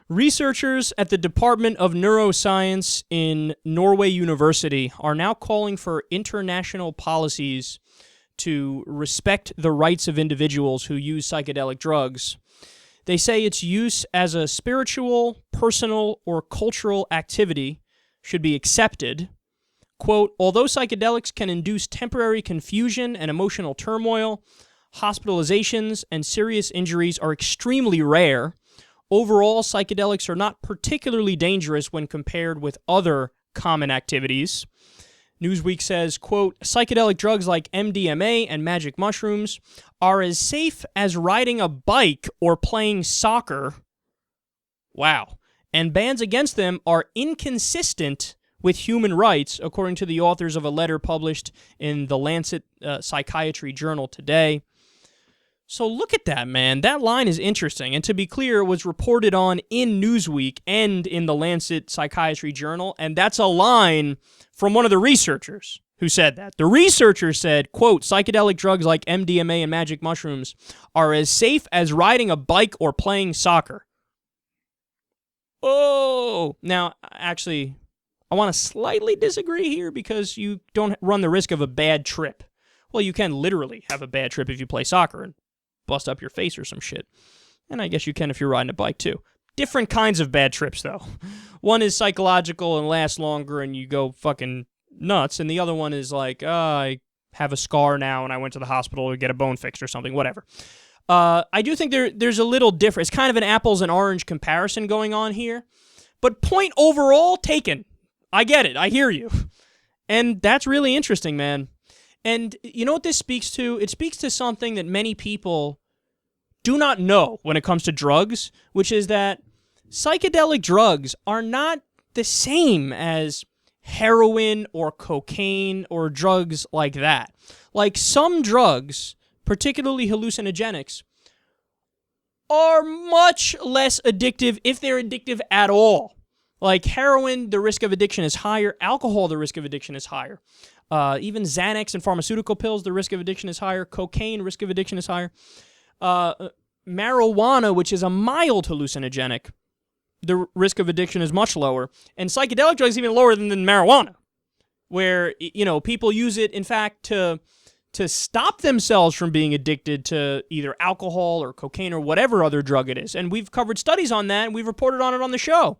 Researchers at the Department of Neuroscience in Norway University are now calling for international policies to respect the rights of individuals who use psychedelic drugs. They say its use as a spiritual, personal, or cultural activity should be accepted. Quote, although psychedelics can induce temporary confusion and emotional turmoil, hospitalizations and serious injuries are extremely rare. Overall, psychedelics are not particularly dangerous when compared with other common activities. Newsweek says, quote, psychedelic drugs like MDMA and magic mushrooms are as safe as riding a bike or playing soccer. Wow. And bans against them are inconsistent with human rights, according to the authors of a letter published in the Lancet Psychiatry Journal today. So look at that, man. That line is interesting. And to be clear, it was reported on in Newsweek and in the Lancet Psychiatry Journal. And that's a line from one of the researchers who said that. The researcher said, quote, psychedelic drugs like MDMA and magic mushrooms are as safe as riding a bike or playing soccer. Oh, now, actually, I want to slightly disagree here because you don't run the risk of a bad trip. Well, you can literally have a bad trip if you play soccer and bust up your face or some shit. And I guess you can if you're riding a bike too. Different kinds of bad trips, though. One is psychological and lasts longer and you go fucking nuts, and the other one is like, I have a scar now and I went to the hospital to get a bone fixed or something, whatever. I do think there's a little difference. It's kind of an apples and orange comparison going on here. But point overall taken. I get it. I hear you. And that's really interesting, man. And you know what this speaks to? It speaks to something that many people do not know when it comes to drugs, which is that psychedelic drugs are not the same as heroin or cocaine or drugs like that. Like some drugs, particularly hallucinogenics, are much less addictive if they're addictive at all. Like heroin, the risk of addiction is higher. Alcohol, the risk of addiction is higher. Even Xanax and pharmaceutical pills, the risk of addiction is higher. Cocaine, risk of addiction is higher. Marijuana, which is a mild hallucinogenic, the risk of addiction is much lower. And psychedelic drugs even lower than marijuana, where, you know, people use it, in fact, to stop themselves from being addicted to either alcohol or cocaine or whatever other drug it is. And we've covered studies on that, and we've reported on it on the show.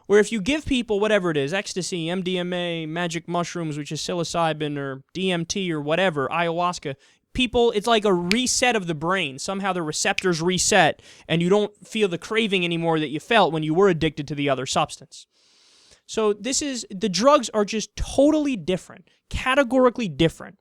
Where if you give people whatever it is, ecstasy, MDMA, magic mushrooms, which is psilocybin, or DMT, or whatever, ayahuasca, people, it's like a reset of the brain. Somehow the receptors reset, and you don't feel the craving anymore that you felt when you were addicted to the other substance. So the drugs are just totally different, categorically different.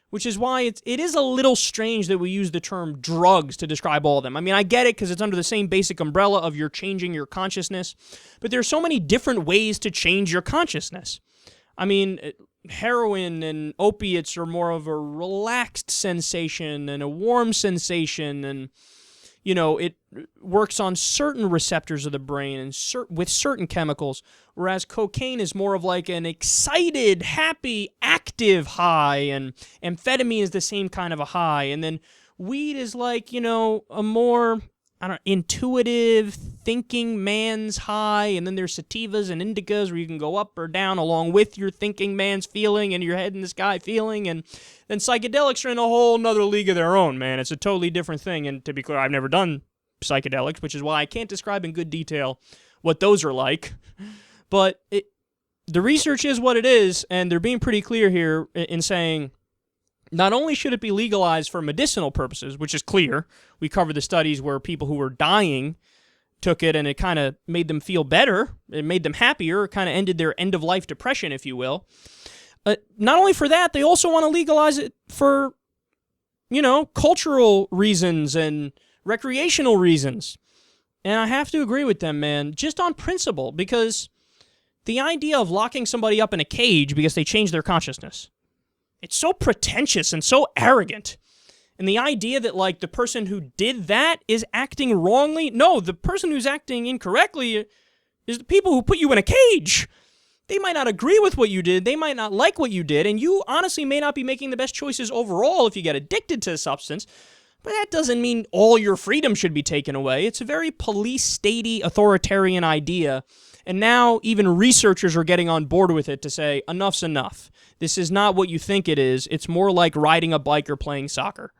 Which is why it is a little strange that we use the term drugs to describe all of them. I mean, I get it because it's under the same basic umbrella of you're changing your consciousness, but there are so many different ways to change your consciousness. I mean, heroin and opiates are more of a relaxed sensation and a warm sensation, and, you know, it works on certain receptors of the brain and with certain chemicals, whereas cocaine is more of like an excited, happy, active high, and amphetamine is the same kind of a high, and then weed is like, you know, a more, intuitive, thinking man's high, and then there's sativas and indicas where you can go up or down along with your thinking man's feeling and your head in the sky feeling, and then psychedelics are in a whole nother league of their own, man. It's a totally different thing, and to be clear, I've never done psychedelics, which is why I can't describe in good detail what those are like, but the research is what it is, and they're being pretty clear here in saying not only should it be legalized for medicinal purposes, which is clear. We covered the studies where people who were dying took it and it kind of made them feel better. It made them happier. It kind of ended their end-of-life depression, if you will. Not only for that, they also want to legalize it for, you know, cultural reasons and recreational reasons. And I have to agree with them, man, just on principle, because the idea of locking somebody up in a cage because they changed their consciousness, it's so pretentious and so arrogant. And the idea that, like, the person who did that is acting wrongly, no, the person who's acting incorrectly is the people who put you in a cage. They might not agree with what you did, they might not like what you did, and you honestly may not be making the best choices overall if you get addicted to a substance, But that doesn't mean all your freedom should be taken away. It's a very police-statey, authoritarian idea. And now even researchers are getting on board with it to say, enough's enough. This is not what you think it is. It's more like riding a bike or playing soccer.